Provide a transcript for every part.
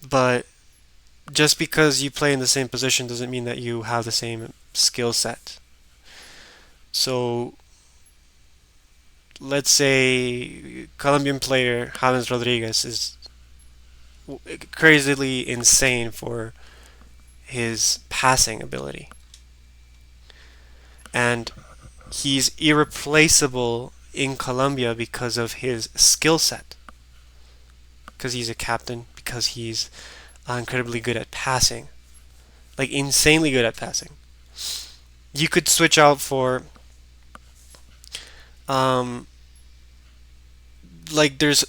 but just because you play in the same position doesn't mean that you have the same skill set. So let's say Colombian player James Rodriguez is crazily insane for his passing ability, and he's irreplaceable in Colombia because of his skill set, because he's a captain, because he's incredibly good at passing, like insanely good at passing. You could switch out for um, like there's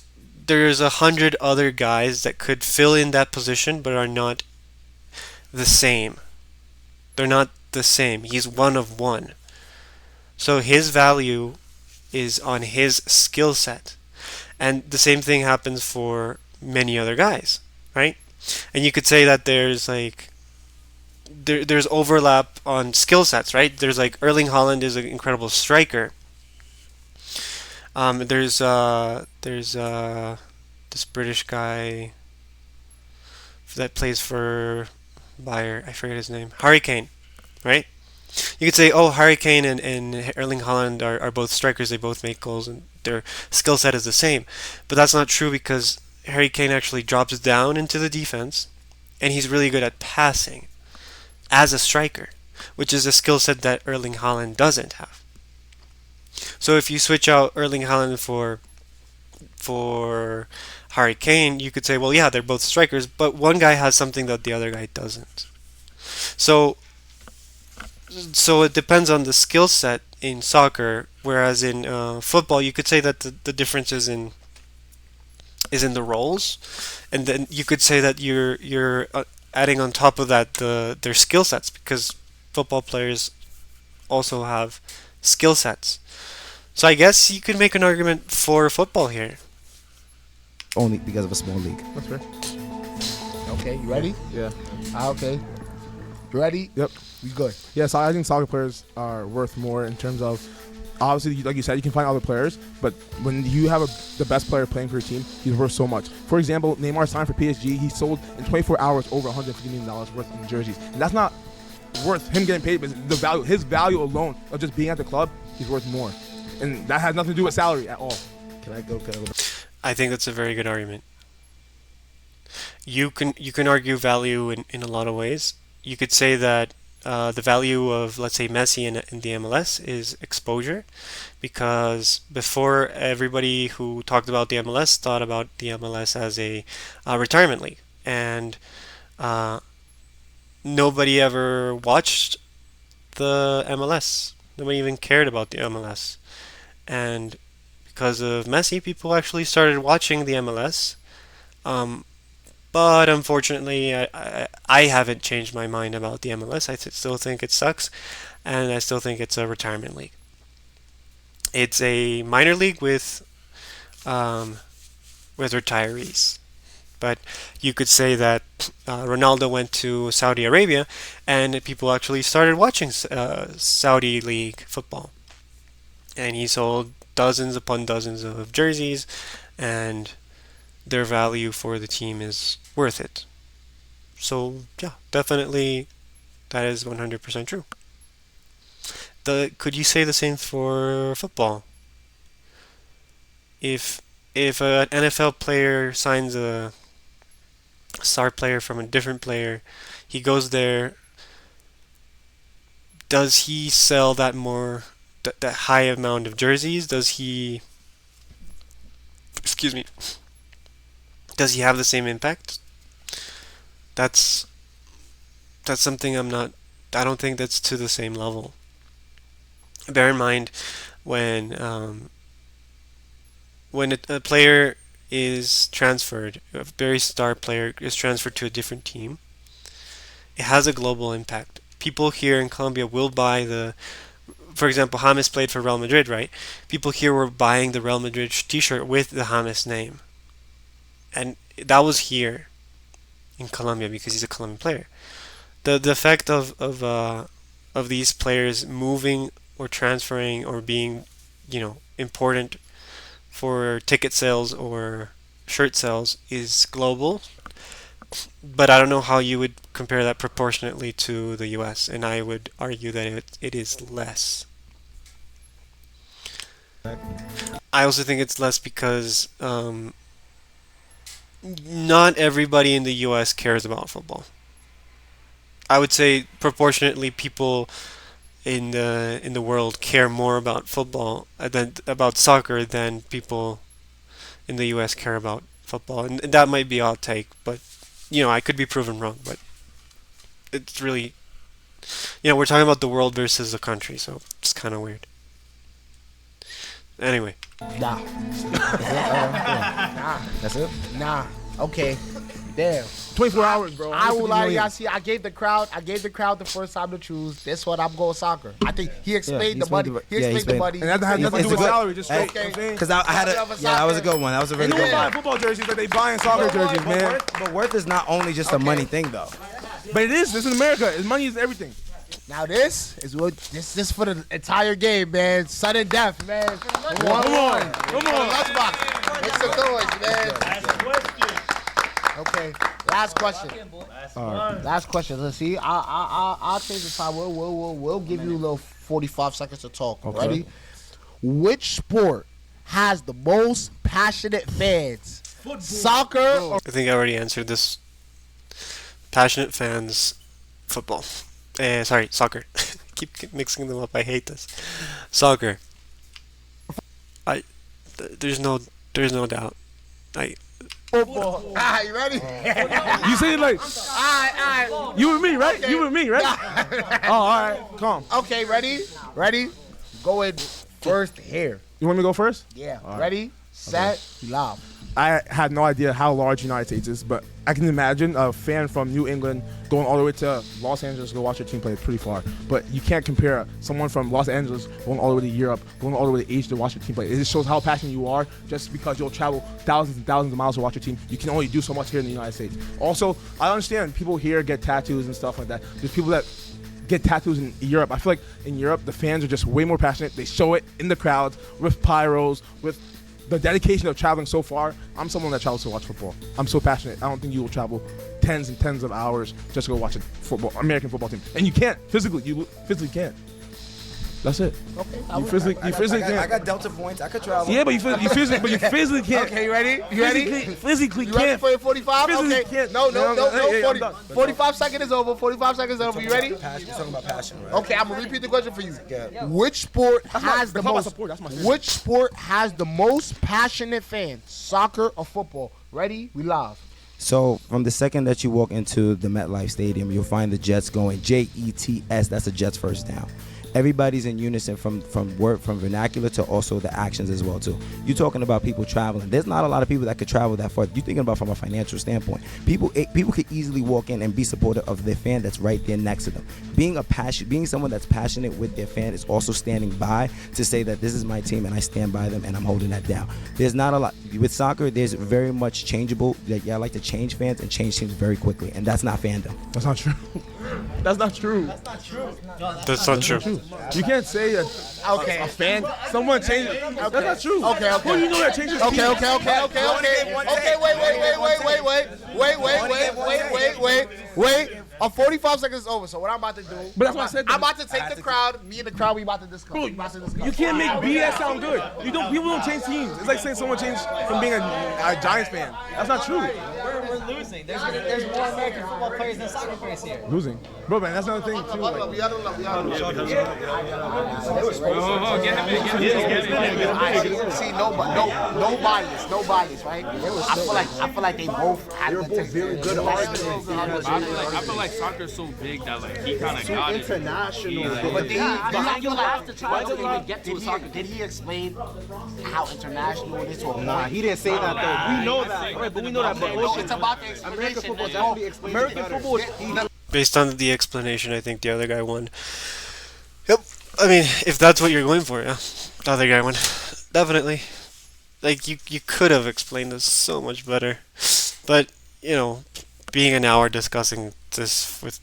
100 other guys that could fill in that position but are not the same. They're not the same. He's one of one. So his value is on his skill set. And the same thing happens for many other guys, right? And you could say that there's overlap on skill sets, right? There's like Erling Haaland is an incredible striker. There's this British guy that plays for Bayer. I forget his name. Harry Kane, right? You could say, oh, Harry Kane and Erling Haaland are both strikers. They both make goals, and their skill set is the same. But that's not true because Harry Kane actually drops down into the defense, and he's really good at passing as a striker, which is a skill set that Erling Haaland doesn't have. So if you switch out Erling Haaland for Harry Kane, you could say, well, yeah, they're both strikers, but one guy has something that the other guy doesn't. So so it depends on the skill set in soccer, whereas in football, you could say that the difference is in the roles, and then you could say that you're adding on top of that their skill sets because football players also have skill sets. So I guess you could make an argument for football here. Only because of a small league. That's fair. Okay, you ready? Yeah. Okay. You ready? Yep. We good. Yeah, so I think soccer players are worth more in terms of, obviously, like you said, you can find other players, but when you have the best player playing for your team, he's worth so much. For example, Neymar signed for PSG. He sold in 24 hours over $150 million worth in jerseys. And that's not worth him getting paid, but the value, his value alone of just being at the club, he's worth more. And that has nothing to do with salary at all. Can I go? I think that's a very good argument. You can argue value in a lot of ways. You could say that the value of, let's say, Messi in the MLS is exposure, because before everybody who talked about the MLS thought about the MLS as a retirement league, and uh, nobody ever watched the MLS. Nobody even cared about the MLS, and because of Messi, people actually started watching the MLS. Um, but unfortunately, I haven't changed my mind about the MLS. Still think it sucks, and I still think it's a retirement league. It's a minor league um, with retirees. But you could say that Ronaldo went to Saudi Arabia, and people actually started watching Saudi league football, and he sold dozens upon dozens of jerseys, and their value for the team is worth it. So yeah, definitely that is 100% true. Could you say the same for football? If if an NFL player signs a star player from a different player, he goes there, does he sell that high amount of jerseys? Does he, excuse me, does he have the same impact? That's that's something I don't think that's to the same level. Bear in mind when a player is transferred, a very star player is transferred to a different team, it has a global impact. People here in Colombia will buy for example, James played for Real Madrid, right? People here were buying the Real Madrid t-shirt with the James name. And that was here in Colombia because he's a Colombian player. The effect of these players moving or transferring or being, important for ticket sales or shirt sales is global, But I don't know how you would compare that proportionately to the US, and I would argue that it is less. I also think it's less because not everybody in the US cares about football. I would say proportionately people in the world care more about football than about soccer than people in the US care about football. And that might be odd take, but I could be proven wrong, but it's really we're talking about the world versus the country, so it's kind of weird. Anyway, Nah. That's it. Nah. Okay. Damn. 24 hours, bro. I will 150 lie to million. y'all. See, I gave the crowd the first time to choose. This one, I'm going soccer. I think he explained he the money. explained He the- yeah, he explained the explained- money. And that had nothing to do with good. salary, just straight. Okay. You know what I'm saying? Because I had that was a good one. That was a really They good don't buy one. football jerseys, but they buying soccer jerseys, man. But worth is not only just a money thing, though. But it is. This is America. Money is everything. Now this is what this for the entire game, man. Sudden death, man. 1-1. Come on. Lunchbox. Make some noise, man. Okay. Last question. Last question. Let's see. I'll change the time. We'll give you a little 45 seconds to talk. Okay. Ready? Which sport has the most passionate fans? Soccer or I think I already answered this. Passionate fans, football. Sorry, soccer. Keep mixing them up. I hate this. Soccer. There's no doubt. football? Alright, you ready? You say it like Alright. you and me, right? Okay. You and me, right? Oh, all right. Calm. Okay, ready? Ready? Going first here. You want me to go first? Yeah. Ready, set, live. I have no idea how large the United States is, but I can imagine a fan from New England going all the way to Los Angeles to go watch their team play. It's pretty far. But you can't compare someone from Los Angeles going all the way to Europe, going all the way to Asia to watch your team play. It just shows how passionate you are just because you'll travel thousands and thousands of miles to watch your team. You can only do so much here in the United States. Also, I understand people here get tattoos and stuff like that. There's people that get tattoos in Europe. I feel like in Europe, the fans are just way more passionate. They show it in the crowds with pyros, with the dedication of traveling so far. I'm someone that travels to watch football. I'm so passionate. I don't think you will travel tens and tens of hours just to go watch a American football team. And you can't physically. You physically can't. That's it. Okay. You physically I can't. got Delta points. I could travel. Yeah, but you physically can't. Okay, you ready? You ready? Physically You ready can't. for your 45? Physically Okay. can't. No. Hey, I'm 40. done. 45 seconds is over. 45 seconds is over. You ready? You're talking about passion, right? Okay, I'm gonna repeat the question for you. Yeah. Which sport has the the call about most? support, that's my favorite. Which sport has the most passionate fans? Soccer or football? Ready? We live. So from the second that you walk into the MetLife Stadium, you'll find the Jets going Jets. That's a Jets first down. Everybody's in unison from word, from vernacular to also the actions as well too. You're talking about people traveling. There's not a lot of people that could travel that far. You're thinking about from a financial standpoint. People could easily walk in and be supportive of their fan that's right there next to them. Being someone that's passionate with their fan is also standing by to say that this is my team and I stand by them and I'm holding that down. There's not a lot with soccer. There's very much changeable. I like to change fans and change teams very quickly, and that's not fandom. That's not true. That's not true. That's not true. You can't say that Okay. a fan, someone changes. That's not true. Okay. Who do you know that changes Okay. teams? Wait. 45 seconds is over. So what I'm about to do? But that's what I said. I'm about to take the crowd. Me and the crowd, we about to discuss. Bro, We about to discuss. you can't make BS sound good. People don't change teams. It's like saying someone changed from being a Giants fan. That's not true. We're losing. There's more American football players than soccer players here. Losing, bro, man. That's another thing too. Like, We gotta love. See, no bias, right? I feel like they both have to take very good arguments. I feel like soccer's so big that like he kind of got it. But did You have to try to even get to a soccer did he explain how international it is? Nah, he didn't say that though. We know that, right? But we know that. But No, listen, it's about the American explanation. football definitely explains it American better. football. Based on the explanation, I think the other guy won. Yep. I mean, if that's what you're going for, yeah. The other guy won. Definitely. Like, you could have explained this so much better. But, being an hour discussing this with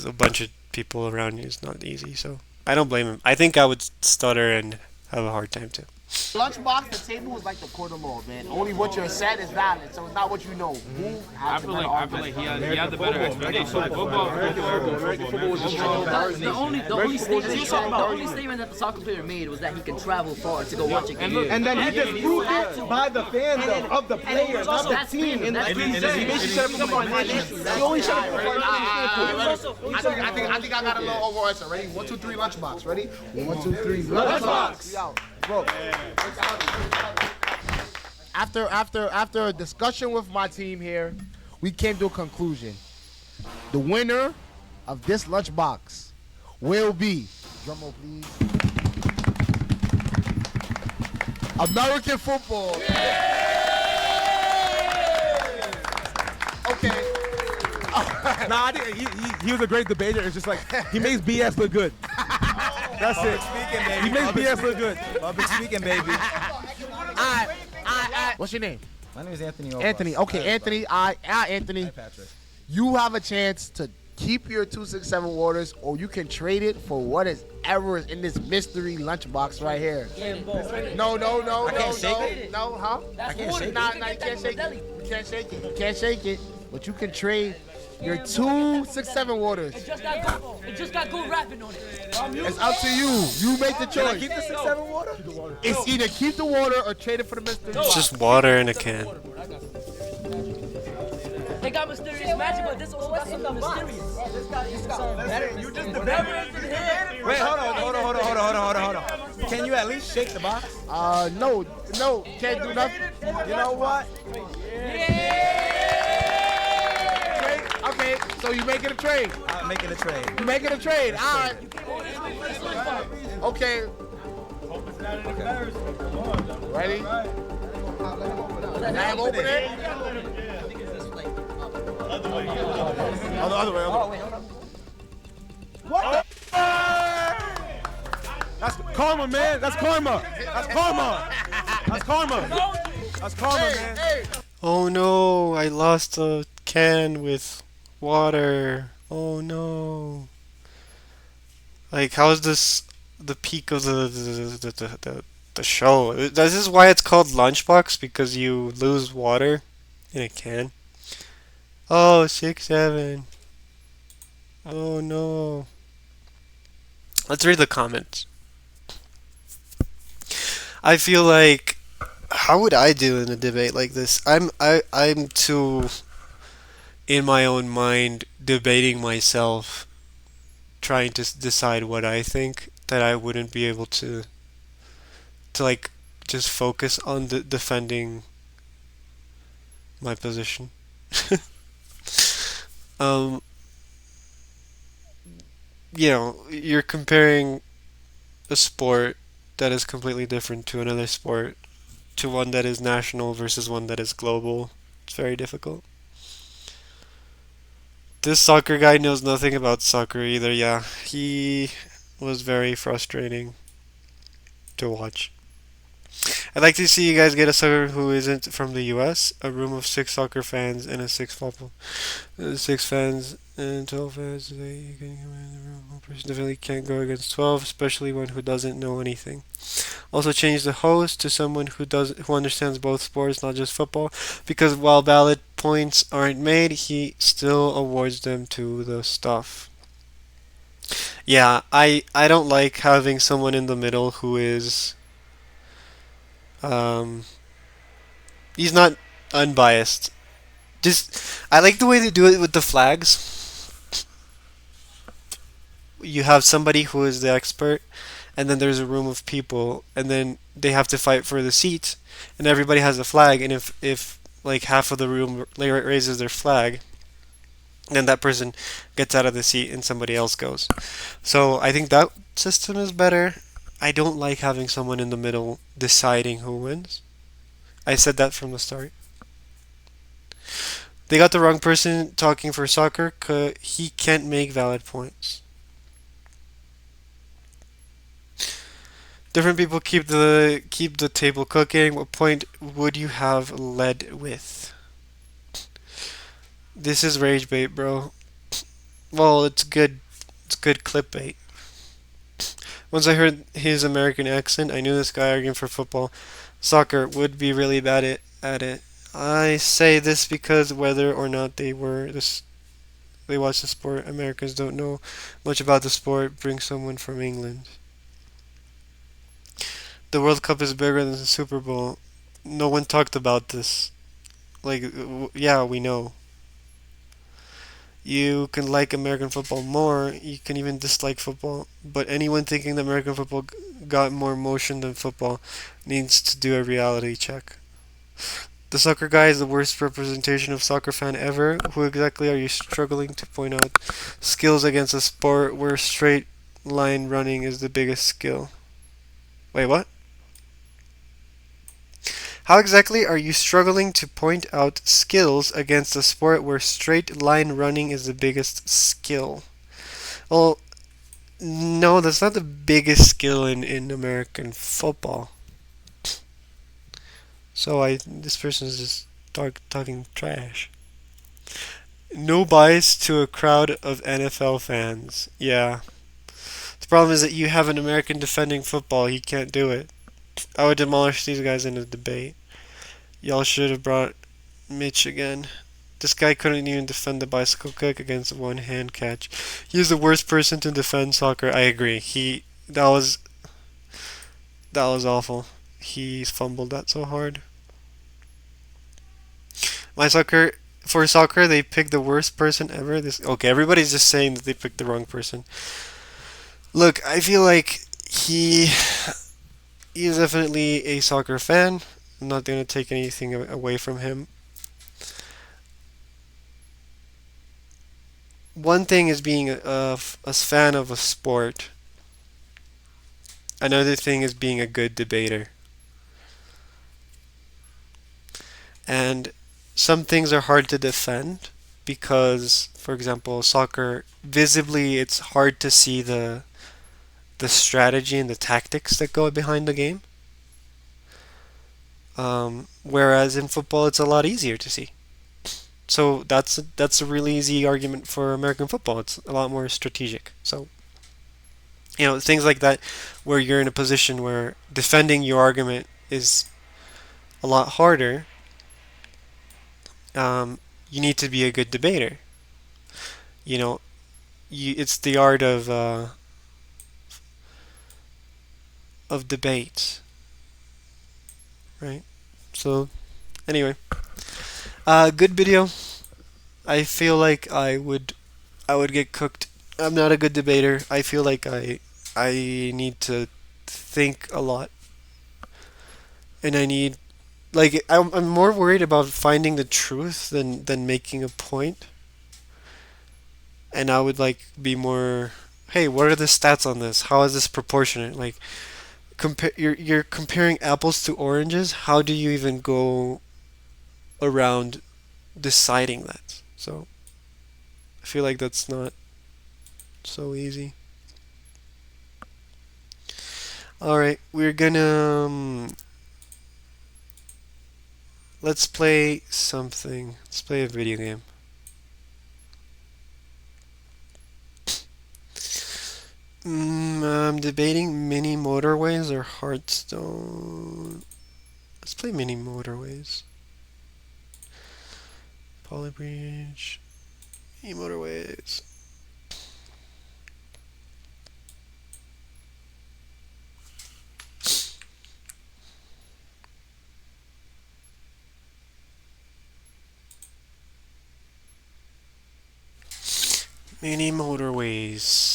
a bunch of people around you is not easy, so I don't blame him. I think I would stutter and have a hard time too. Lunchbox, the table is like the court of law, man. Only what you're said is valid, so it's not what you know. Who I has feel the better like argument? he had the better explanation. Football. The only statement that the soccer player made was that he can travel far to go watch a game. And then he just proved it by the fandom of the players, not the team. And he basically said it from my nation. He only said it from my I think I got a little overall answer. Ready? 1, 2, 3, lunchbox. Ready? 1, 2, 3, lunchbox. Yo, bro. After a discussion with my team here, we came to a conclusion. The winner of this lunchbox will be, drumroll please, American football. Okay. Nah, I think he was a great debater. It's just like he makes BS look good. That's it. Speaking, baby. He makes BS look good. Public speaking, baby. What's your name? My name is Anthony. Anthony. Okay, Anthony. Anthony. Hi, Patrick. You have a chance to keep your 267 waters, or you can trade it for what is ever in this mystery lunchbox right here. No. I can't shake it? No, huh? I can't shake it. Nah, you can't shake it. You can't shake it. You can't shake it. But you can trade your 267 waters. It just got good rapping on it. It's up to you. You make the choice. Keep the 6-7 water. It's either keep the water or trade it for the mystery. It's just water in a can. They got mysterious magic, but this also got something mysterious. You just Wait, hold on. Can you at least shake the box? No, can't do nothing. You know what? Okay, so you making a trade. I'm making a trade. You making a trade. All right. Okay. Ready? Now open it. Other way. What the? That's karma, man. That's karma, man. Oh no, I lost a can with water. Oh no. Like, how is this the peak of the show? This is why it's called Lunchbox, because you lose water in a can. Oh, 6-7. Oh no. Let's read the comments. I feel like, how would I do in a debate like this? I'm too in my own mind debating myself, trying to decide what I think, that I wouldn't be able to like just focus on defending my position. You know, you're comparing a sport that is completely different to another sport, to one that is national versus one that is global. It's very difficult. This soccer guy knows nothing about soccer either. Yeah, he was very frustrating to watch. I'd like to see you guys get a sucker who isn't from the US. A room of 6 soccer fans and 6 fans and 12 fans. You can command the room. One person definitely can't go against 12, especially one who doesn't know anything. Also change the host to someone who understands both sports, not just football, because while ballot points aren't made, he still awards them to the stuff. Yeah, I don't like having someone in the middle who is he's not unbiased. I like the way they do it with the flags. You have somebody who is the expert, and then there's a room of people, and then they have to fight for the seat, and everybody has a flag, and if like half of the room raises their flag, then that person gets out of the seat and somebody else goes. So I think that system is better. I don't like having someone in the middle deciding who wins. I said that from the start. They got the wrong person talking for soccer, 'cause he can't make valid points. Different people keep the table cooking. What point would you have led with? This is rage bait, bro. Well, it's good clip bait. Once I heard his American accent, I knew this guy arguing for football. Soccer would be really bad at it. I say this because whether or not they watch the sport, Americans don't know much about the sport. Bring someone from England. The World Cup is bigger than the Super Bowl. No one talked about this. Like, yeah, we know. You can like American football more, you can even dislike football, but anyone thinking that American football got more emotion than football needs to do a reality check. The soccer guy is the worst representation of soccer fan ever. Who exactly are you struggling to point out skills against a sport where straight line running is the biggest skill? Wait, what? How exactly are you struggling to point out skills against a sport where straight line running is the biggest skill? Well, no, that's not the biggest skill in American football. So this person is just talking trash. No bias to a crowd of NFL fans. Yeah. The problem is that you have an American defending football. He can't do it. I would demolish these guys in a debate. Y'all should have brought Mitch again. This guy couldn't even defend the bicycle kick against a one-hand catch. He is the worst person to defend soccer. I agree. That was awful. He fumbled that so hard. For soccer, they picked the worst person ever. Okay, everybody's just saying that they picked the wrong person. Look, I feel like he is definitely a soccer fan. I'm not going to take anything away from him. One thing is being a fan of a sport. Another thing is being a good debater. And some things are hard to defend because, for example, soccer, visibly it's hard to see the strategy and the tactics that go behind the game. Whereas in football, it's a lot easier to see. So that's a really easy argument for American football. It's a lot more strategic. So, things like that, where you're in a position where defending your argument is a lot harder. You need to be a good debater. It's the art of debate, right? So, anyway, good video. I feel like I would get cooked. I'm not a good debater. I feel like I need to think a lot, and I'm more worried about finding the truth than making a point. And I would be more, hey, what are the stats on this? How is this proportionate? Like, you're comparing apples to oranges. How do you even go around deciding that? So I feel like that's not so easy. All right, we're gonna let's play something. Let's play a video game. I'm debating mini motorways or Hearthstone. Let's play mini motorways. Polybridge. Mini motorways. Mini motorways.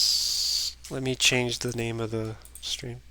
Let me change the name of the stream.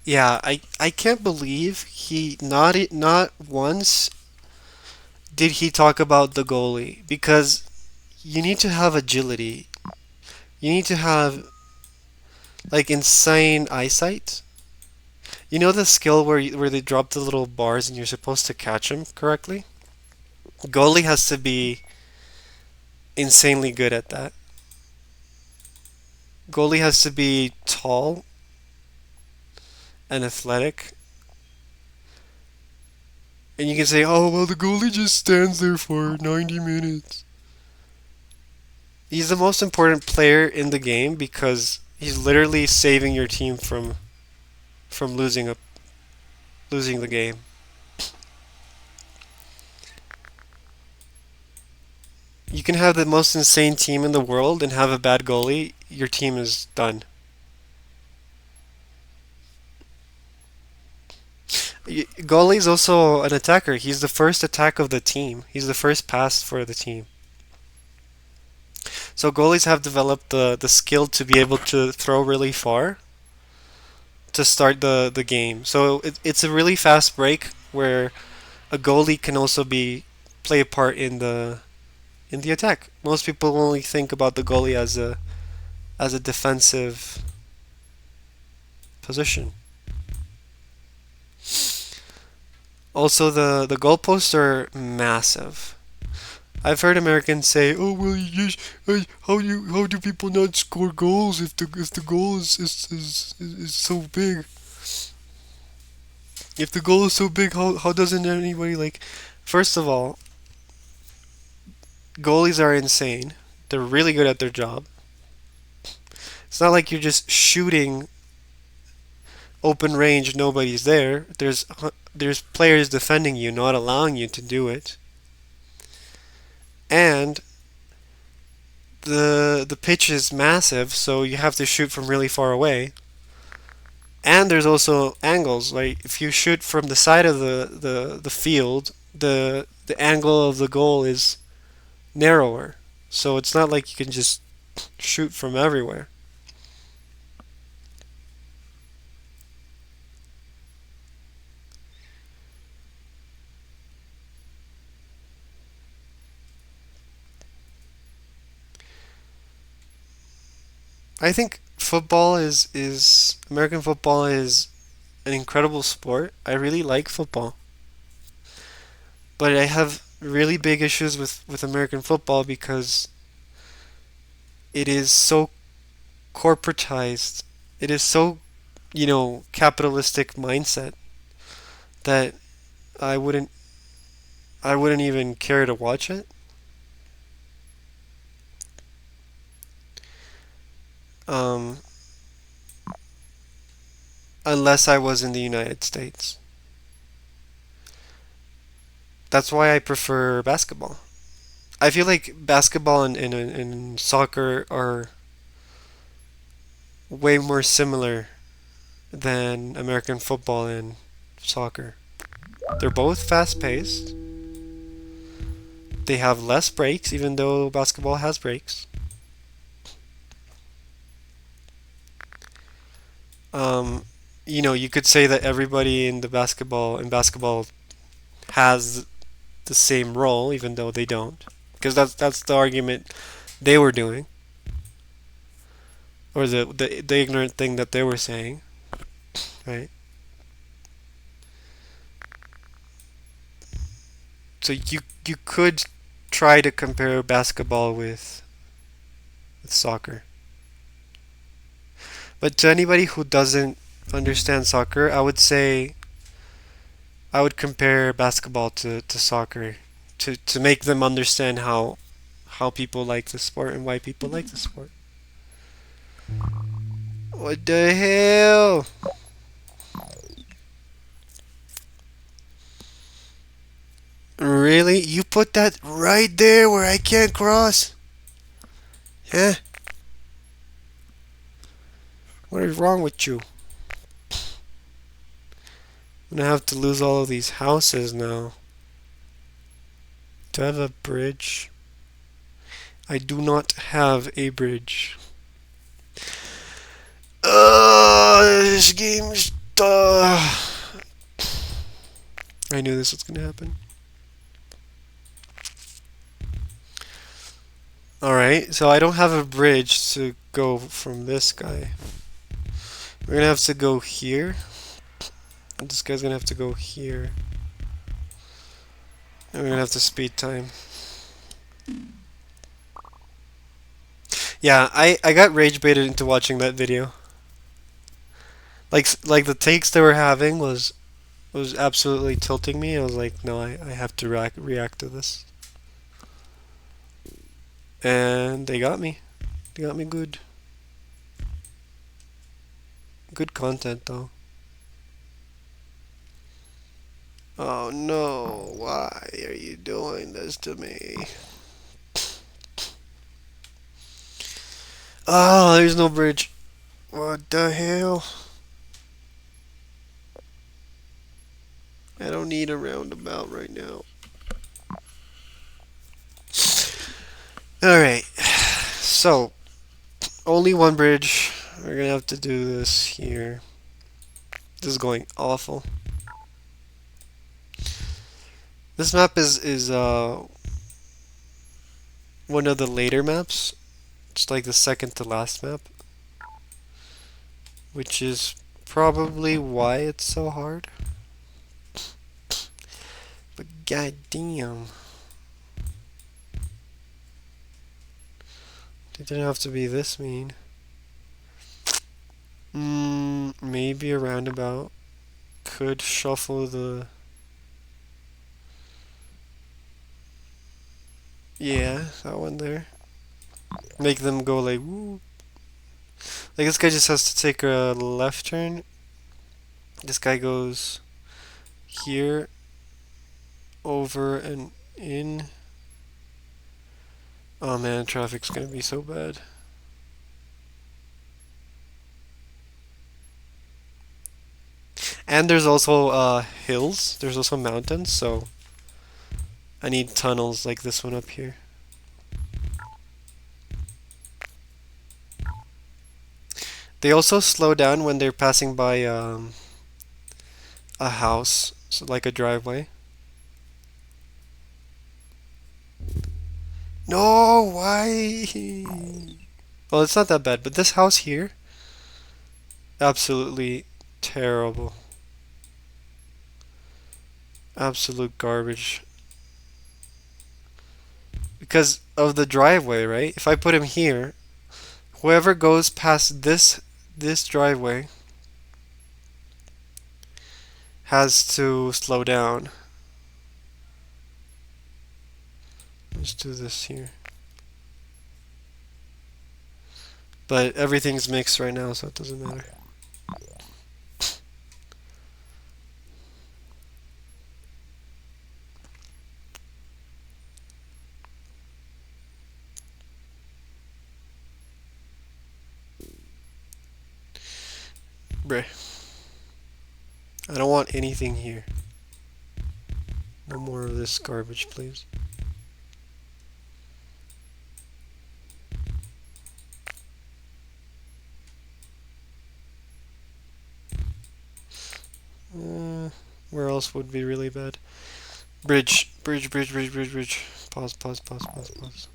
Yeah, I can't believe he not once did he talk about the goalie because you need to have agility. You need to have like insane eyesight. You know the skill where they drop the little bars and you're supposed to catch them correctly? Goalie has to be insanely good at that. Goalie has to be tall and athletic. And you can say, "Oh, well the goalie just stands there for 90 minutes." He's the most important player in the game because he's literally saving your team from losing the game. You can have the most insane team in the world and have a bad goalie, your team is done. Goalie is also an attacker. He's the first attack of the team. He's the first pass for the team. So goalies have developed the skill to be able to throw really far to start the game. So it's a really fast break where a goalie can also play a part in the attack. Most people only think about the goalie as a defensive position. Also, the goalposts are massive. I've heard Americans say, "Oh well, how do people not score goals if the goal is so big? If the goal is so big, how doesn't anybody like?" First of all, goalies are insane. They're really good at their job. It's not like you're just shooting open range, nobody's there. There's players defending you, not allowing you to do it. And the pitch is massive, so you have to shoot from really far away. And there's also angles. Like if you shoot from the side of the field, the angle of the goal is narrower. So it's not like you can just shoot from everywhere. I think football is American football is an incredible sport. I really like football. But I have really big issues with American football because it is so corporatized. It is so, capitalistic mindset that I wouldn't I wouldn't even care to watch it. Um, unless I was in the United States. That's why I prefer basketball. I feel like basketball and soccer are way more similar than American football and soccer. They're both fast paced. They have less breaks, even though basketball has breaks. Um, you could say that everybody in basketball has the same role, even though they don't, because that's the argument they were doing, or the ignorant thing that they were saying, right? So you could try to compare basketball with soccer, but to anybody who doesn't understand soccer, I would compare basketball to soccer to make them understand how people like the sport and why people like the sport. What the hell? Really? You put that right there where I can't cross? Huh? What is wrong with you? I'm gonna have to lose all of these houses now. Do I have a bridge? I do not have a bridge. This game is tough. I knew this was gonna happen. Alright, so I don't have a bridge to go from this guy. We're gonna have to go here. And this guy's gonna have to go here. And we're gonna have to speed time. Yeah, I got rage baited into watching that video. Like the takes they were having was absolutely tilting me. I was like, no, I have to react to this. And they got me. They got me good. Good content though. Oh no, why are you doing this to me? Oh, there's no bridge. What the hell? I don't need a roundabout right now. Alright, so only one bridge. We're gonna have to do this here. This is going awful. This map is one of the later maps. It's like the second to last map, which is probably why it's so hard. But goddamn, it didn't have to be this mean. Maybe a roundabout could shuffle the. Yeah, that one there. Make them go like woo. Like this guy just has to take a left turn. This guy goes here, over and in. Oh man, traffic's gonna be so bad. And there's also hills. There's also mountains, so I need tunnels like this one up here. They also slow down when they're passing by a house, so like a driveway. No, why? Well, it's not that bad, but this house here, absolutely terrible. Absolute garbage. Because of the driveway, right? If I put him here, whoever goes past this driveway has to slow down. Let's do this here. But everything's mixed right now, so it doesn't matter. Bruh. I don't want anything here. No more of this garbage, please. Where else would be really bad? Bridge. Pause.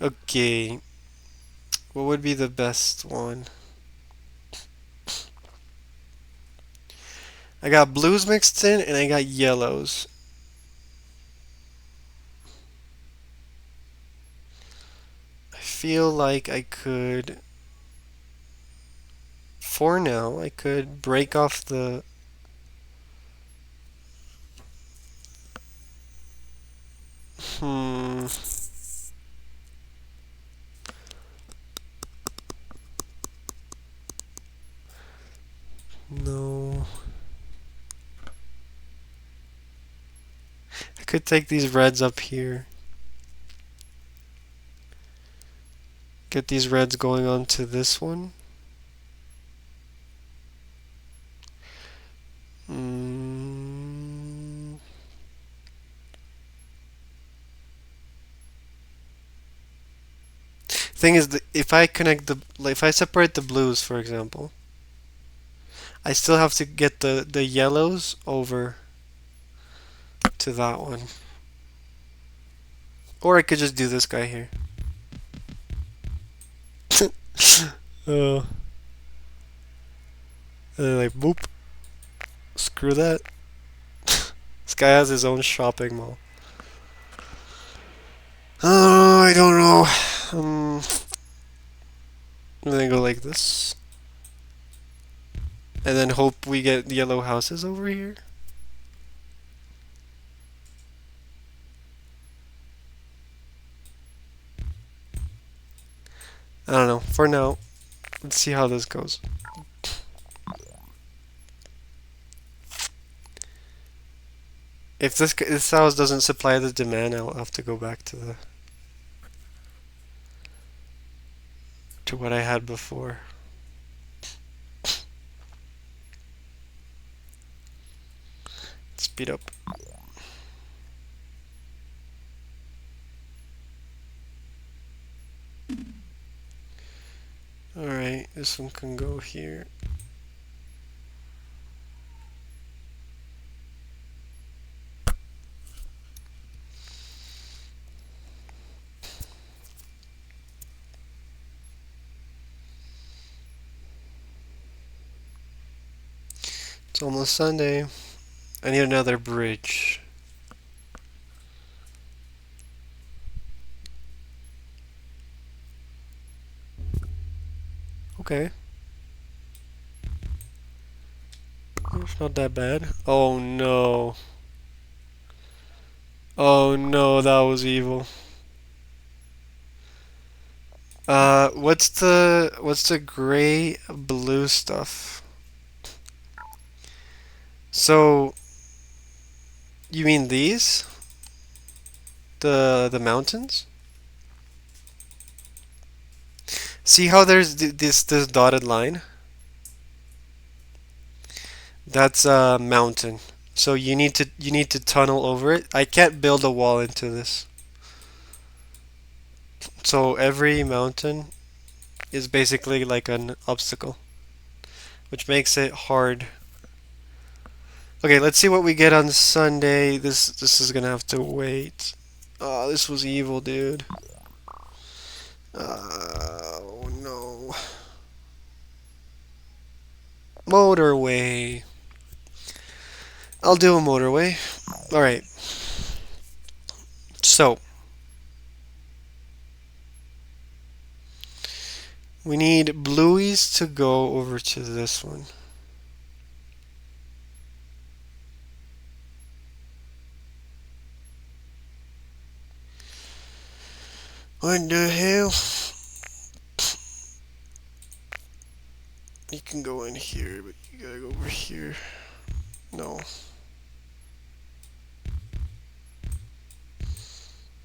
Okay. What would be the best one? I got blues mixed in and I got yellows. I feel like I could, for now, I could break off the No. I could take these reds up here. Get these reds going on to this one. Thing is, if I separate the blues, for example, I still have to get the yellows over to that one. Or I could just do this guy here. Oh. And then like, boop. Screw that. This guy has his own shopping mall. Oh, I don't know. I'm gonna go like this. And then hope we get yellow houses over here. I don't know. For now, let's see how this goes. If this house doesn't supply the demand, I'll have to go back to what I had before. Speed up. Alright, this one can go here. It's almost Sunday. I need another bridge. Okay. It's not that bad. Oh no. Oh no, that was evil. What's the gray blue stuff? So you mean these? The mountains? See how there's this dotted line? That's a mountain. So you need to tunnel over it. I can't build a wall into this. So every mountain is basically like an obstacle, which makes it hard. Okay, let's see what we get on Sunday. This is gonna have to wait. Oh, this was evil, dude. Oh no. Motorway. I'll do a motorway. Alright. So we need blueies to go over to this one. What the hell? You can go in here, but you gotta go over here. No.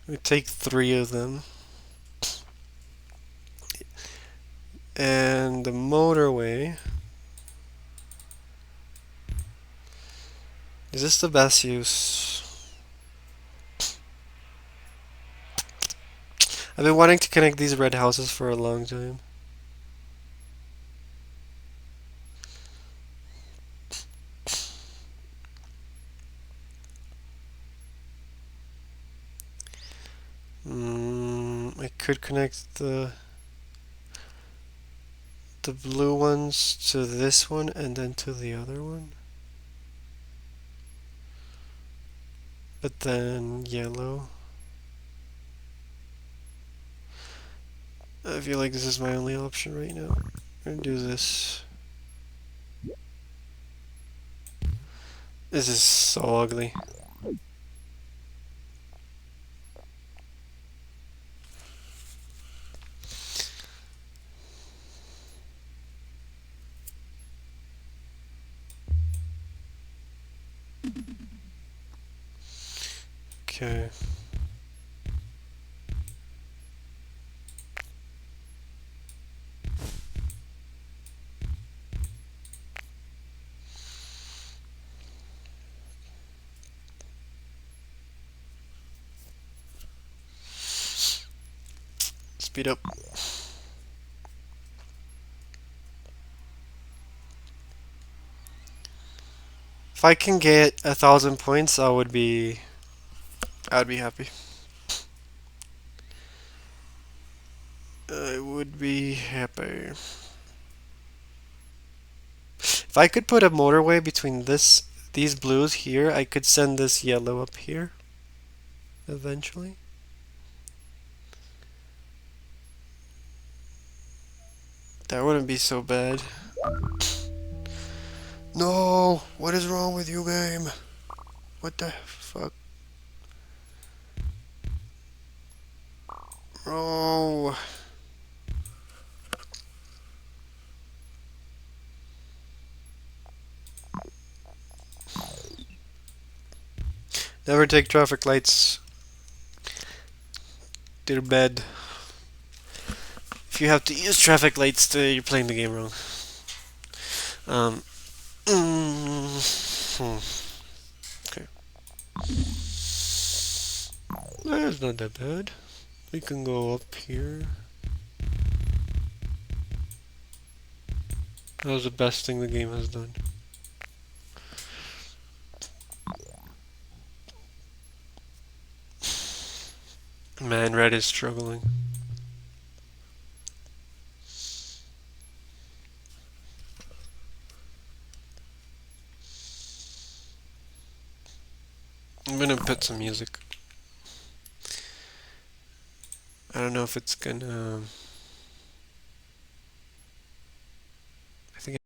We take 3 of them. And the motorway. Is this the best use? I've been wanting to connect these red houses for a long time. I could connect the blue ones to this one and then to the other one. But then yellow. I feel like this is my only option right now. I'm gonna do this. This is so ugly. Okay. Speed up. If I can get 1,000 points, I'd be happy. I would be happy. If I could put a motorway between these blues here, I could send this yellow up here eventually. That wouldn't be so bad. No! What is wrong with you, game? What the fuck? Oh. Never take traffic lights. They're bad. If you have to use traffic lights, you're playing the game wrong. Um. Okay. That's not that bad. We can go up here. That was the best thing the game has done. Man, red is struggling. I'm gonna put some music. I don't know if it's gonna... I think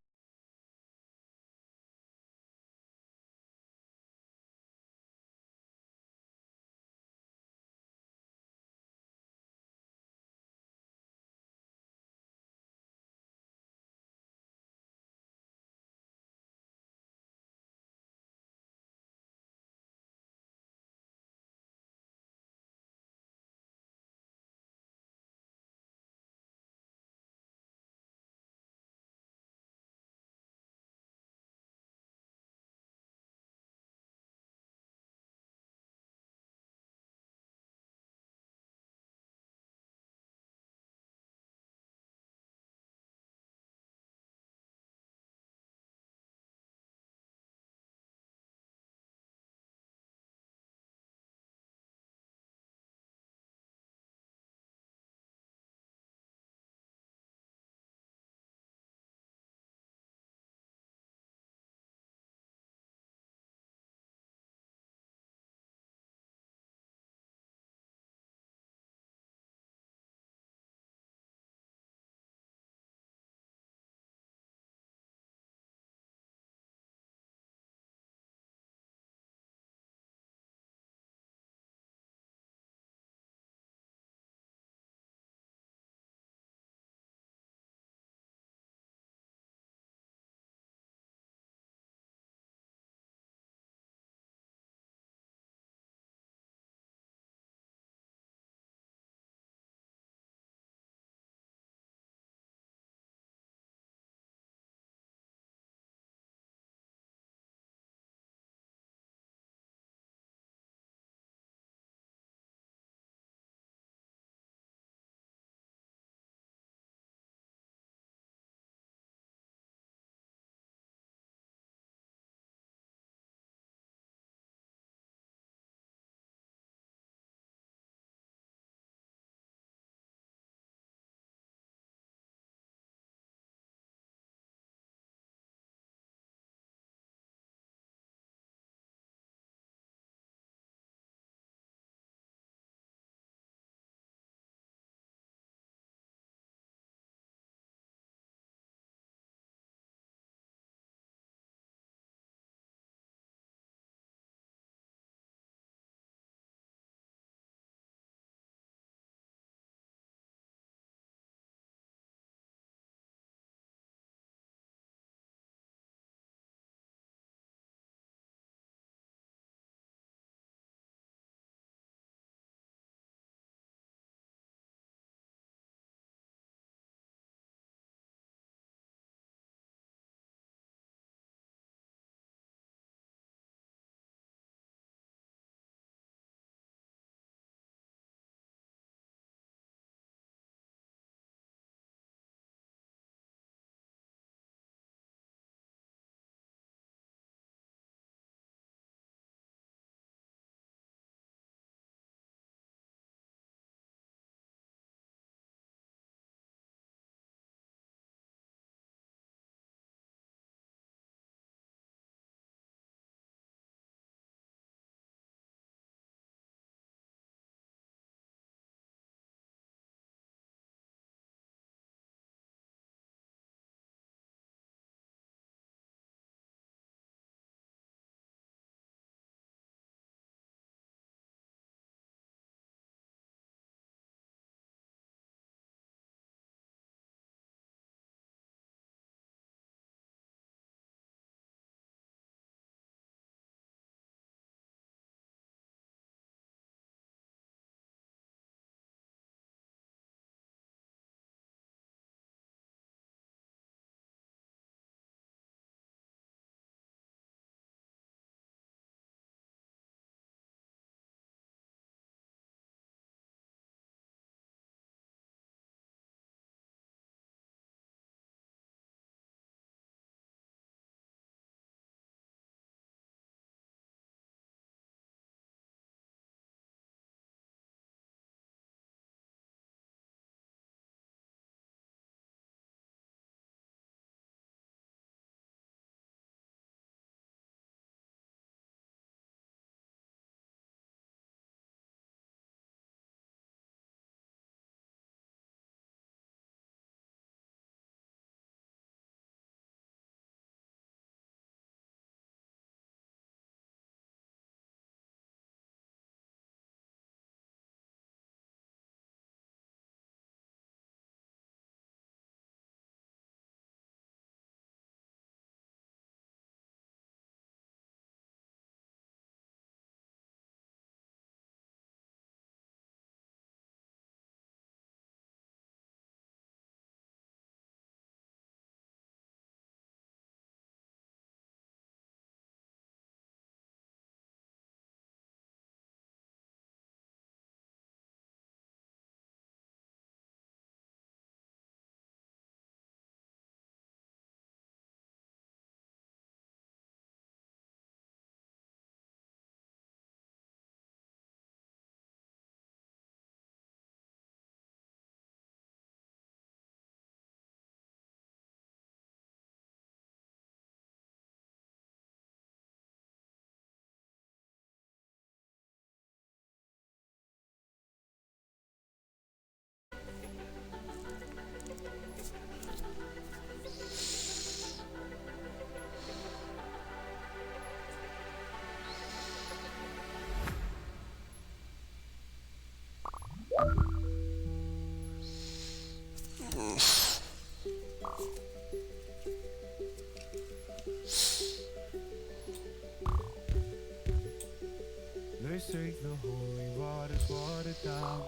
holy water's watered down,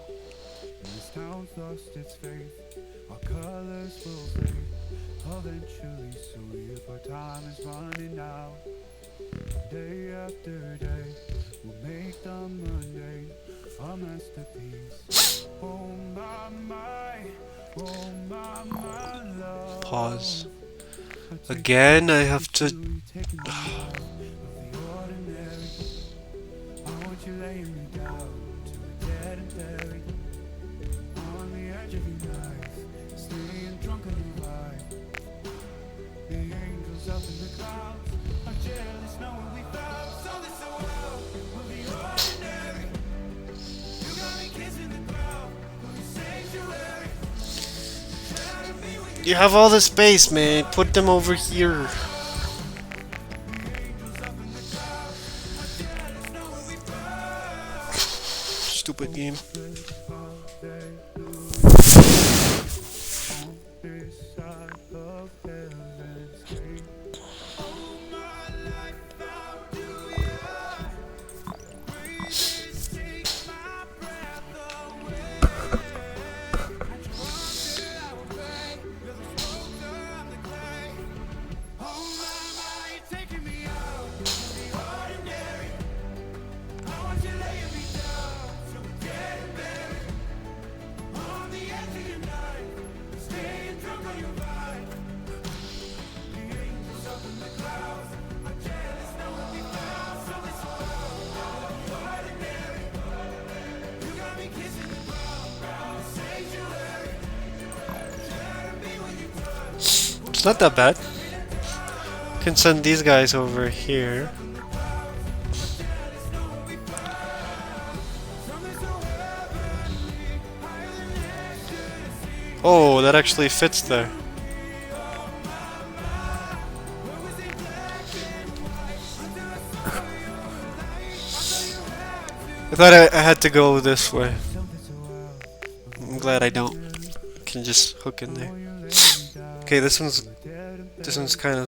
and this town's lost its faith. Our colors will fade eventually, so if our time is running out, day after day, we'll make the mundane a masterpiece. Oh my, oh my love. Pause. Again, I have to. I want you laying me down to a dead and buried on the edge of your knife, staying drunk on your vibe. The angels up in the clouds are jealous knowing we found something so wild. We'll be ordinary. You got me kissing the ground, will you sanctuary? Shadow me when You have all the space, man. Put them over here. Stupid game. It's not that bad. Can send these guys over here. Oh, that actually fits there. I thought I had to go this way. I'm glad I don't. I can just hook in there. Okay, this one's kind of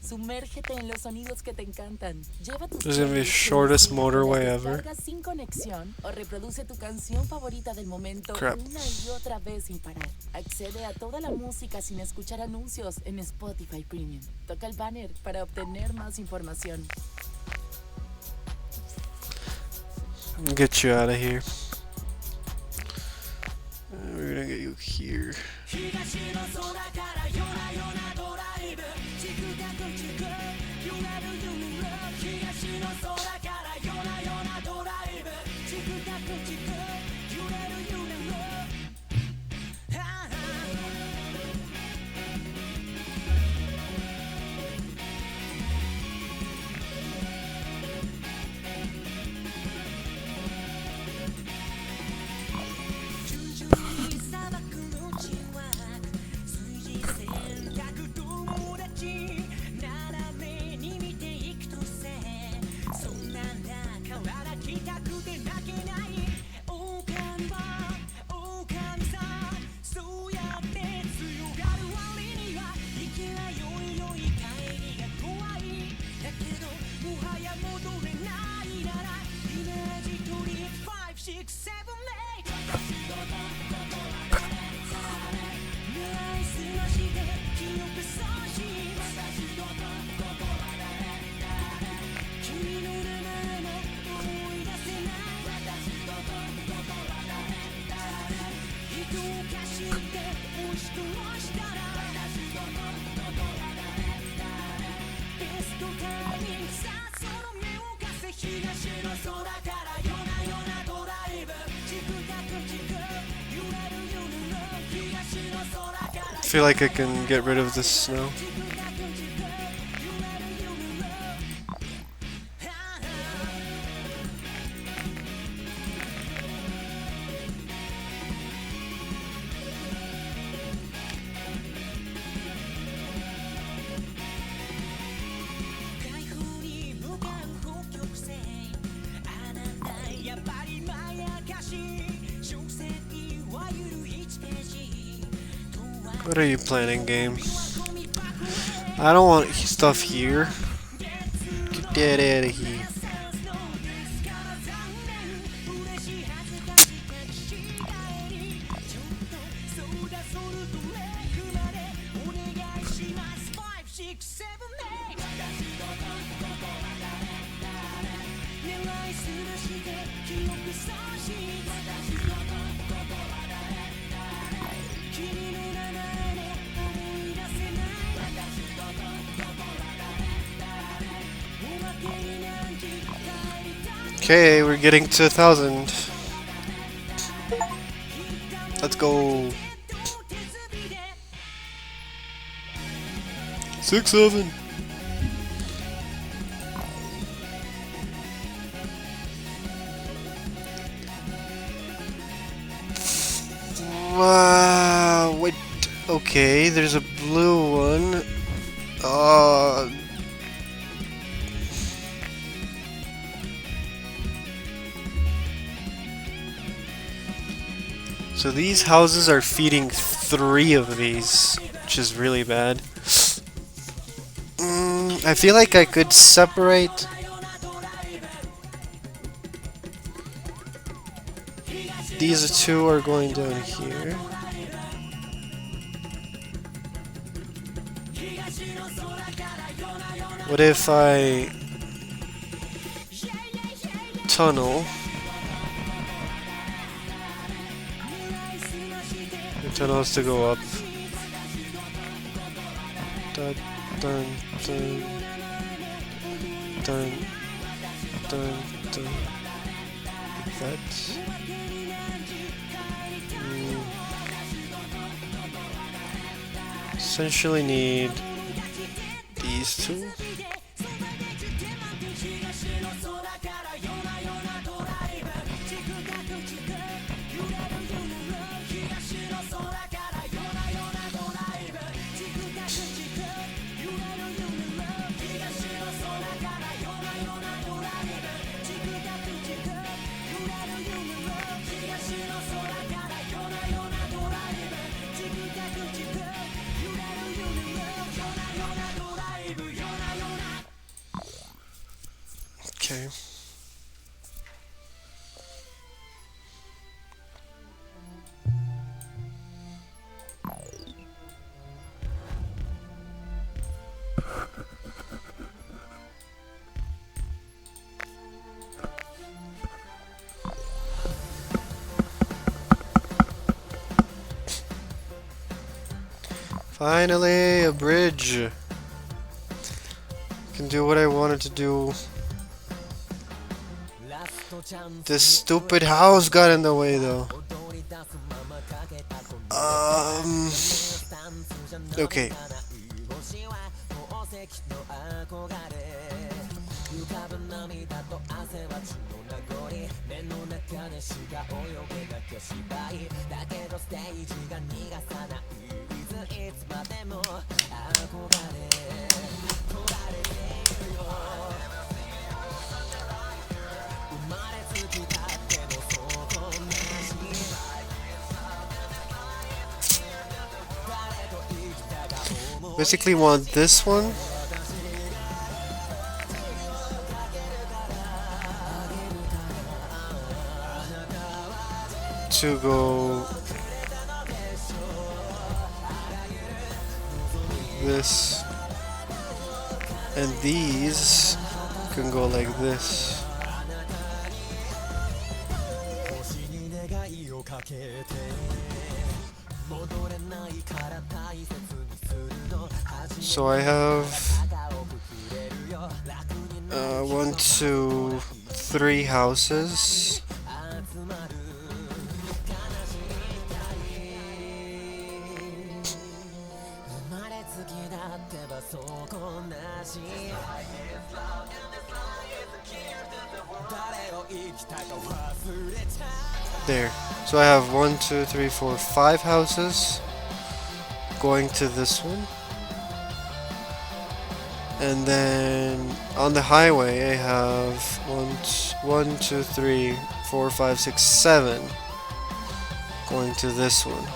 Sumérgete en los sonidos que te encantan. Lleva tus This is gonna be the playlists shortest con música motorway que ever. descargas sin conexión o reproduce tu canción favorita del momento Crap. una y otra vez sin parar. Accede a toda la música sin escuchar anuncios en Spotify Premium. Toca el banner para obtener más información. Get you out of here. We're gonna get you here. I feel like I can get rid of this snow. What are you planning, game? I don't want stuff here. Get that out of here. Okay, we're getting to 1,000. Let's go. 6, 7. Wow, wait. Okay, there's a blue one. So these houses are feeding 3 of these, which is really bad. I feel like I could separate. These 2 are going down here. What if I tunnel? The tunnel has to go up. Dun, dun, dun, dun, dun, dun. Like that. Essentially need these 2. Okay. Finally, a bridge. Can do what I wanted to do. This stupid house got in the way though. Okay. Basically want this one to go this, and these can go like this. So I have 1, 2, 3 houses. There. So I have 1, 2, 3, 4, 5 houses going to this one. And then on the highway I have 1, 2, 3, 4, 5, 6, 7 going to this one.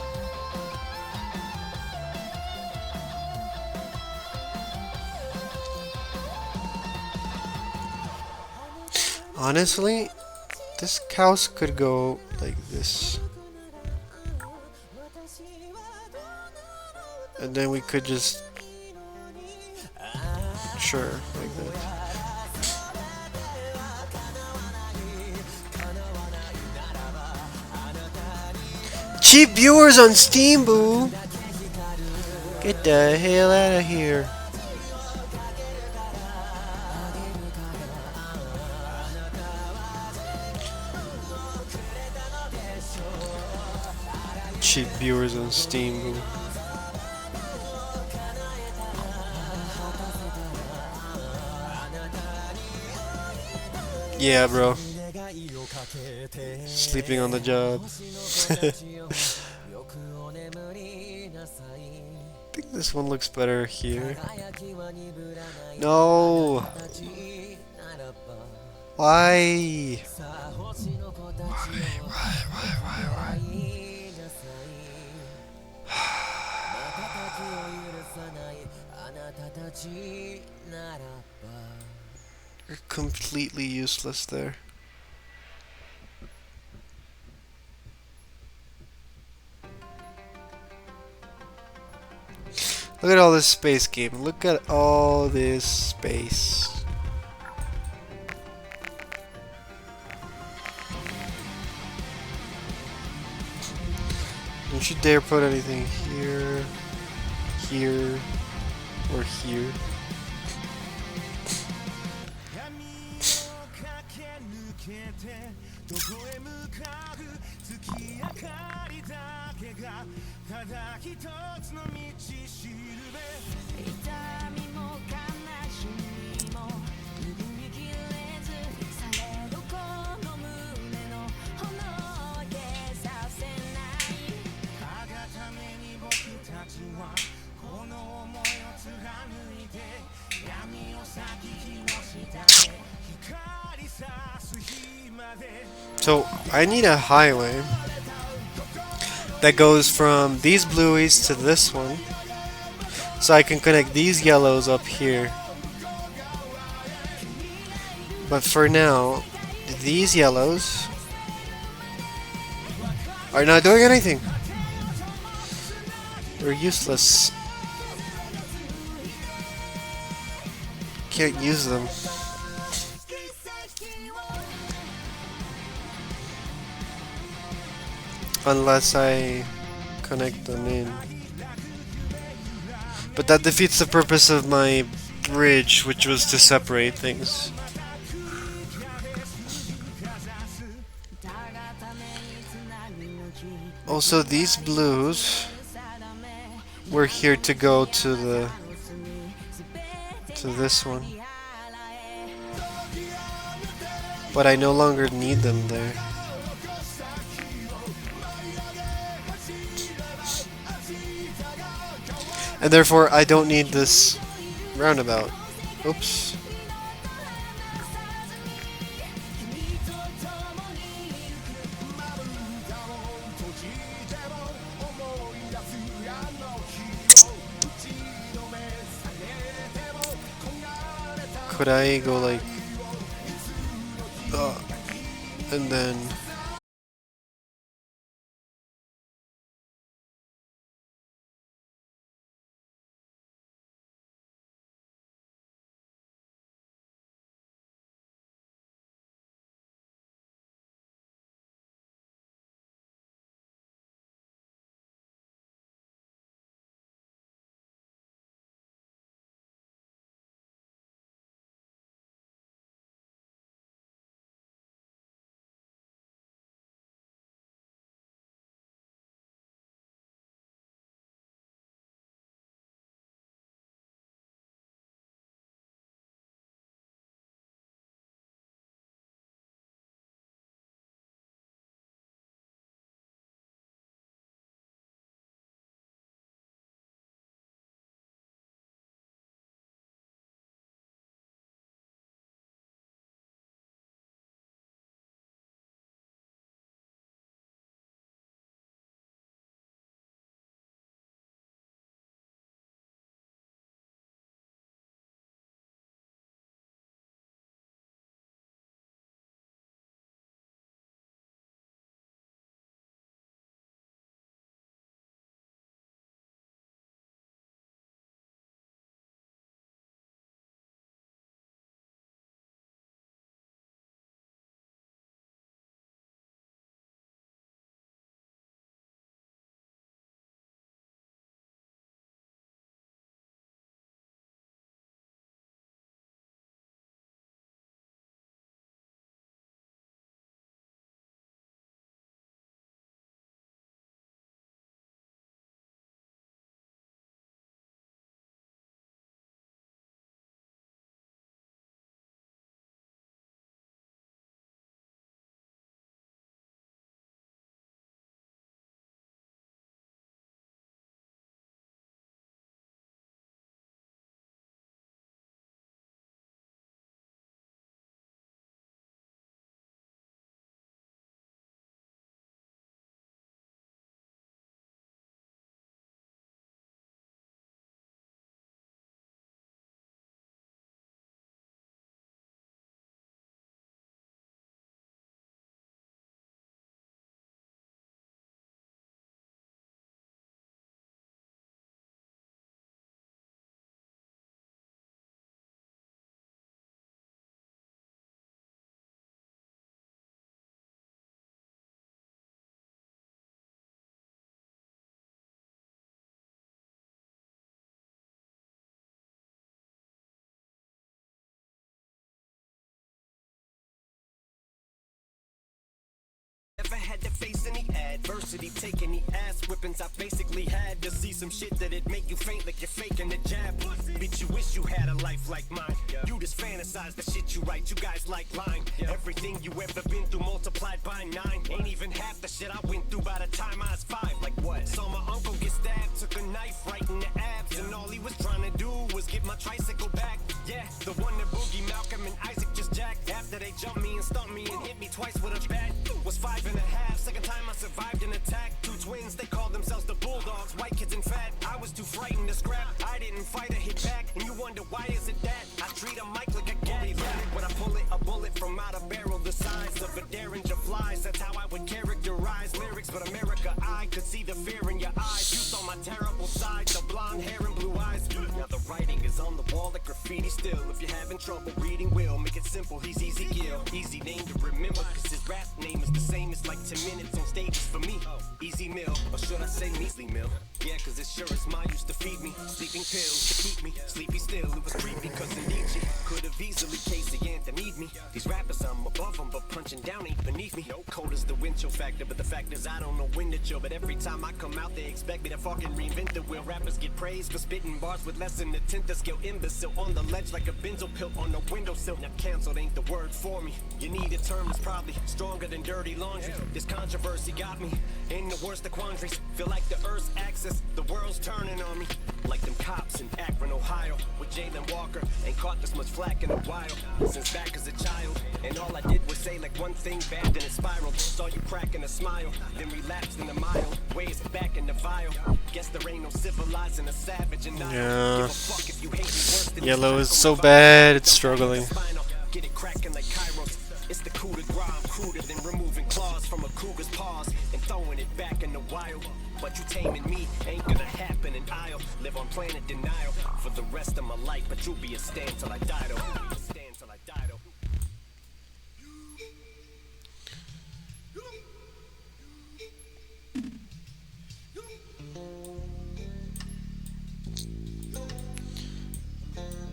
Honestly, this house could go like this. And then we could just... Sure, like that. Cheap viewers on Steam, boo! Get the hell out of here. Cheap viewers on Steam, boo. Yeah, bro. Sleeping on the job. I think this one looks better here. No! Why? Why? You're completely useless there. Look at all this space, game. Look at all this space. Don't you dare put anything here, here, or here. So I need a highway that goes from these blueies to this one, so I can connect these yellows up here. But for now, these yellows are not doing anything. They're useless. Can't use them. Unless I connect them in. But that defeats the purpose of my bridge, which was to separate things. Also, these blues were here to go to this one. But I no longer need them there. And therefore, I don't need this roundabout. Oops. Could I go like... and then... Never had to face any adversity, take any ass whippings. I basically had to see some shit that'd make you faint like you're faking a jab. Bitch, you wish you had a life like mine. You just fantasize the shit you write. You guys like lying. Everything you ever been through multiplied by 9. Ain't even half the shit I went through by the time I was 5. Like what? Saw my uncle get stabbed, took a knife right in the abs, and all he was trying to do was get my tricycle back. Yeah, the one that Boogie, Malcolm, and Isaac just jacked. After they jumped me and stumped me and hit me twice with a bat. Was 5 and a half. Second time I survived an attack. 2 twins, they called themselves the Bulldogs. White kids and fat. I was too frightened to scrap. I didn't fight or hit back. And you wonder why is it that I treat a mic like a gat. When I pull it, a bullet from out a barrel the size of a derringer flies. That's how I would characterize lyrics, but America, I could see the fear in your eyes. You saw my terrible side, the blonde hair and blue eyes. Now the writing is on the wall like graffiti still. If you're having trouble reading, will make it simple. He's Easy Gill, easy name to remember, cause his rap name is the same. It's like 10 minutes on stages for me. Easy meal, or should I say measly meal? Yeah, cause it sure as mine used to feed me. Sleeping pills to keep me sleepy still. It was creepy cause it needs you. Could have easily Casey Anthem need me. These rappers, I'm above them, but punching down ain't beneath me. No cold as the wind chill factor, but the fact is I don't know when to chill. But every time I come out, they expect me to fucking reinvent the wheel. Rappers get praised for spitting bars with less than a tenth of skill. Imbecile on the ledge like a benzo pill on a windowsill. Now canceled ain't the word for me. You need a term that's probably stronger than dirty laundry. This controversy got me in the worst of quandaries. Feel like the Earth's axis, the world's turning on me. Like them cops in Akron, Ohio, with Jalen Walker. Ain't caught this much flack in a while, since back as a child. And all I did was say like one thing bad, then it spiraled. Saw you cracking a smile, then relapsed in the mild ways back in the vial. Guess there ain't no civilizing a savage and I Yeah. give a fuck if you hate me worse than Yellow is so bad, it's struggling. Get it cracking like Kairos. It's the coup de grace, I'm cruder than removing claws from a cougar's paws and throwing it back in the wild. But you taming me ain't gonna happen, and I'll live on planet denial for the rest of my life. But you'll be a stand till I die, though. Stand till I die, though.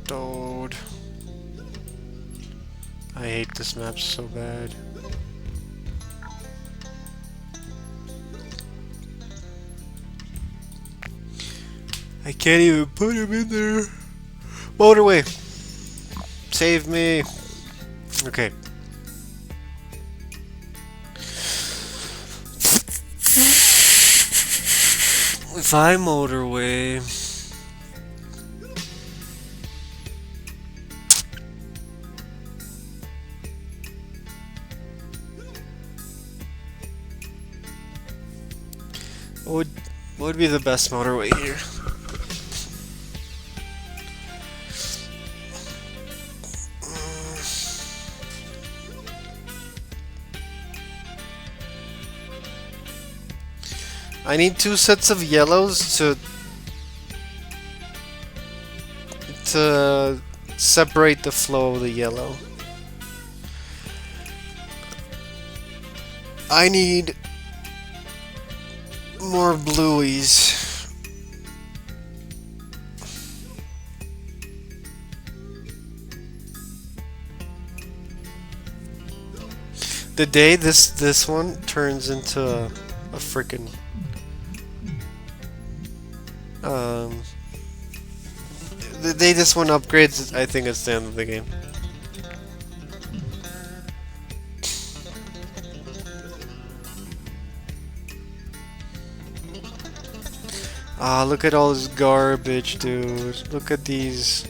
Dude. I hate this map so bad. I can't even put him in there. Motorway. Save me. Okay. If I motorway. What would be the best motorway here? I need 2 sets of yellows to separate the flow of the yellow. I need more blueies. The day this one turns into a freaking the day this one upgrades, I think it's the end of the game. Ah, look at all this garbage, dude. Look at these.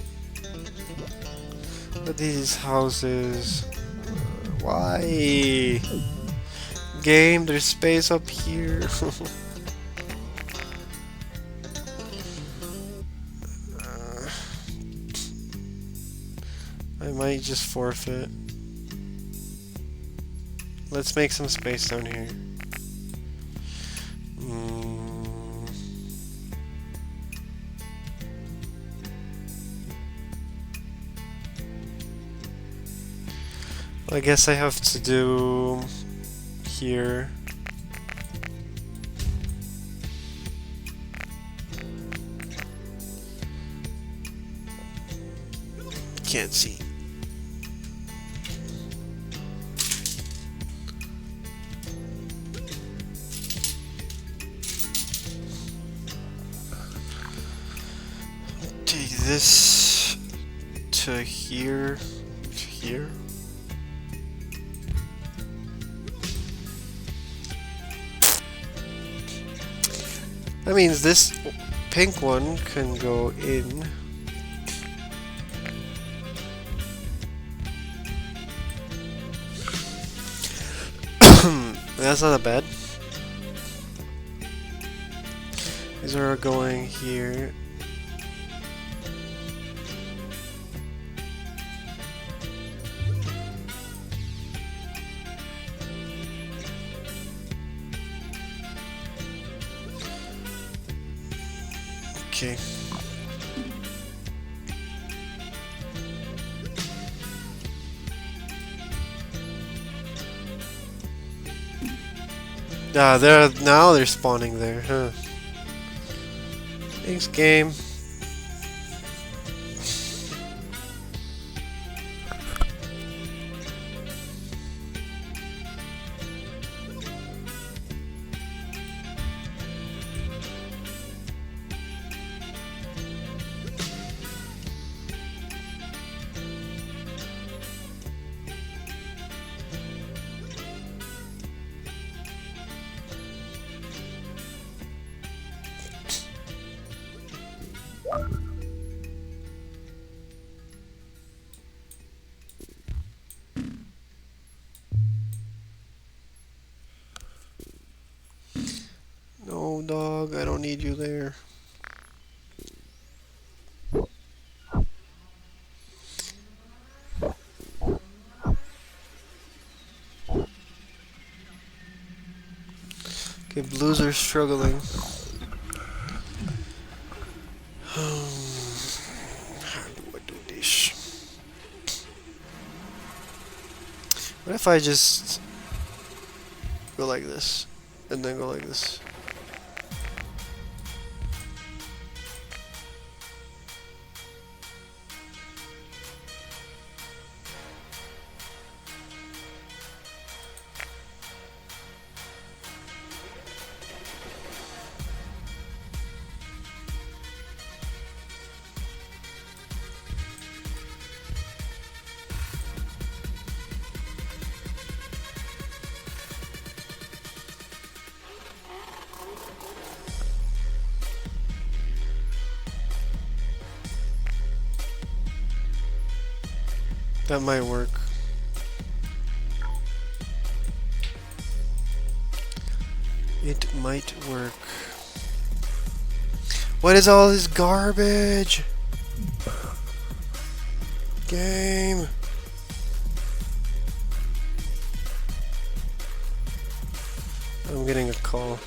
Look at these houses. Why? Game, there's space up here. I might just forfeit. Let's make some space down here. I guess I have to do here. Can't see. Take this to here, to here. That means this pink one can go in. That's not that bad. These are going here. Okay. Now they're spawning there, huh? Thanks, game. No, dog, I don't need you there. Okay, blues are struggling. How do I do this? What if I just go like this and then go like this? That might work. It might work. What is all this garbage? Game. I'm getting a call.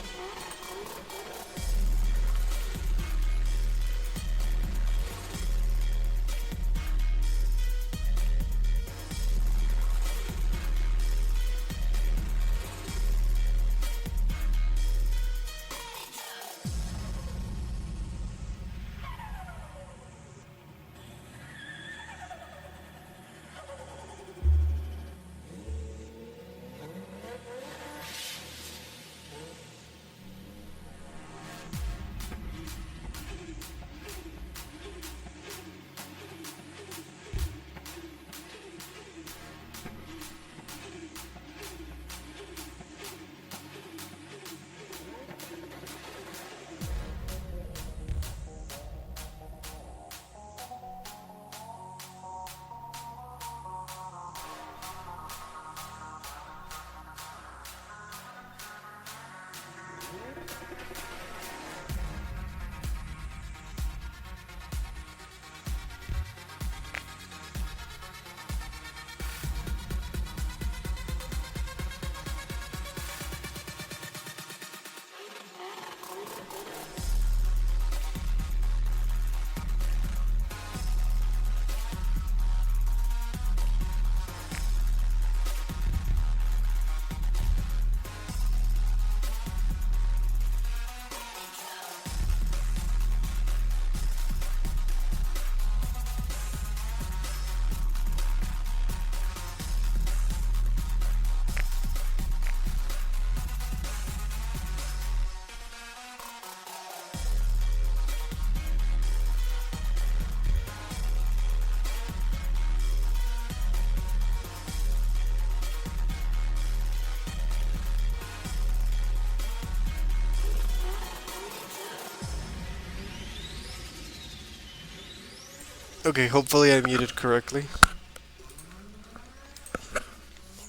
Okay, hopefully I muted correctly.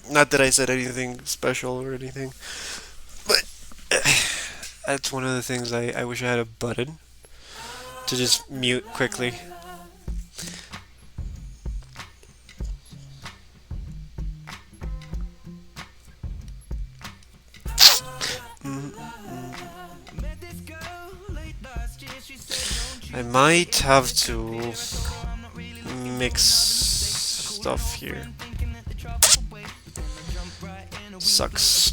Not that I said anything special or anything, but that's one of the things I wish I had a button to just mute quickly. I might have to mix stuff here. Sucks.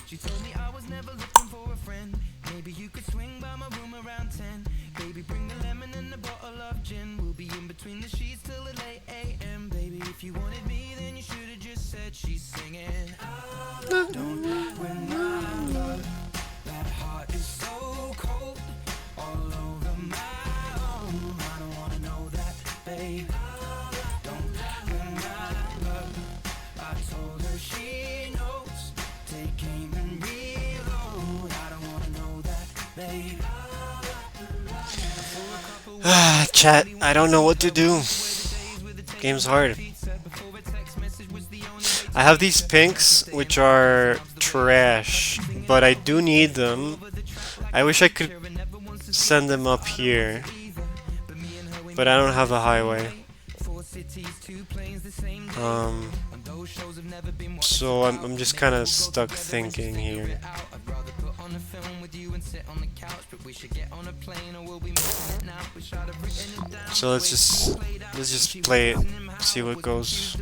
She told me I was never looking for a friend. Maybe you could swing by my room around 10. Baby, bring the lemon and a bottle of gin. We'll be in between the sheets till the late AM. Baby, if you wanted me, then you should have just said she's singing. Don't when my love, that heart is so cold. All over my own. I don't wanna know that, babe. Don't when my love, I told her she knows. Take aim and reload. I don't wanna know that, babe. Chat, I don't know what to do. Game's hard. I have these pinks, which are trash, but I do need them. I wish I could send them up here, but I don't have a highway. So I'm just kind of stuck thinking here. So let's just play it, see what goes.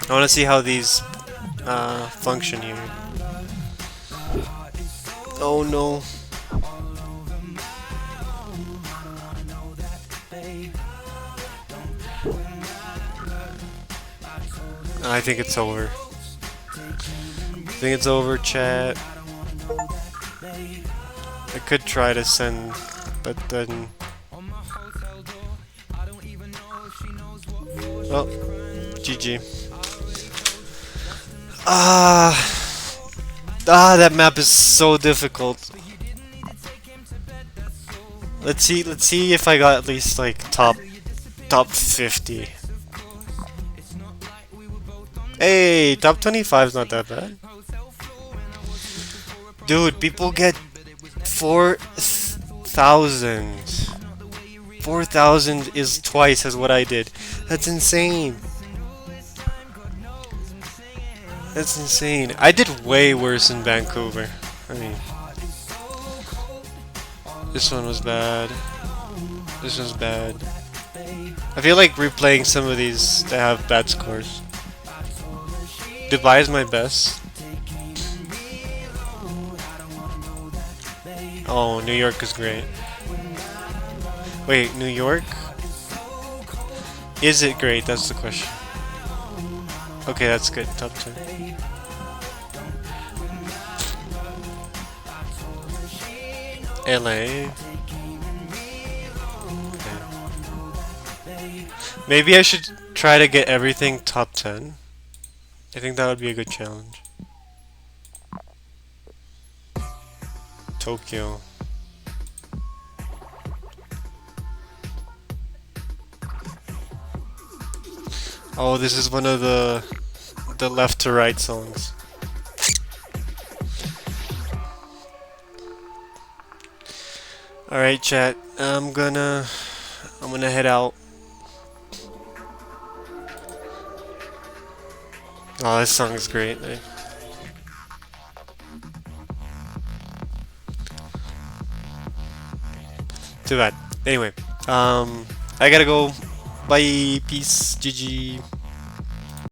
I want to see how these function here. Oh no. I think it's over. I think it's over, chat. I could try to send, but then... Oh, GG. That map is so difficult. Let's see if I got at least like top 50. Hey, top 25 is not that bad. Dude, people get 4,000. 4,000 is twice as what I did. That's insane. That's insane. I did way worse in Vancouver. I mean, this one was bad. This one's bad. I feel like replaying some of these that have bad scores. Dubai is my best. Oh, New York is great. Wait, New York? Is it great? That's the question. Okay, that's good. Top 10. LA. Okay. Maybe I should try to get everything top 10. I think that would be a good challenge. Tokyo. Oh, this is one of the left to right songs. All right, chat. I'm gonna head out. Oh, this song is great. Too bad. Anyway, I gotta go. Bye. Peace. GG.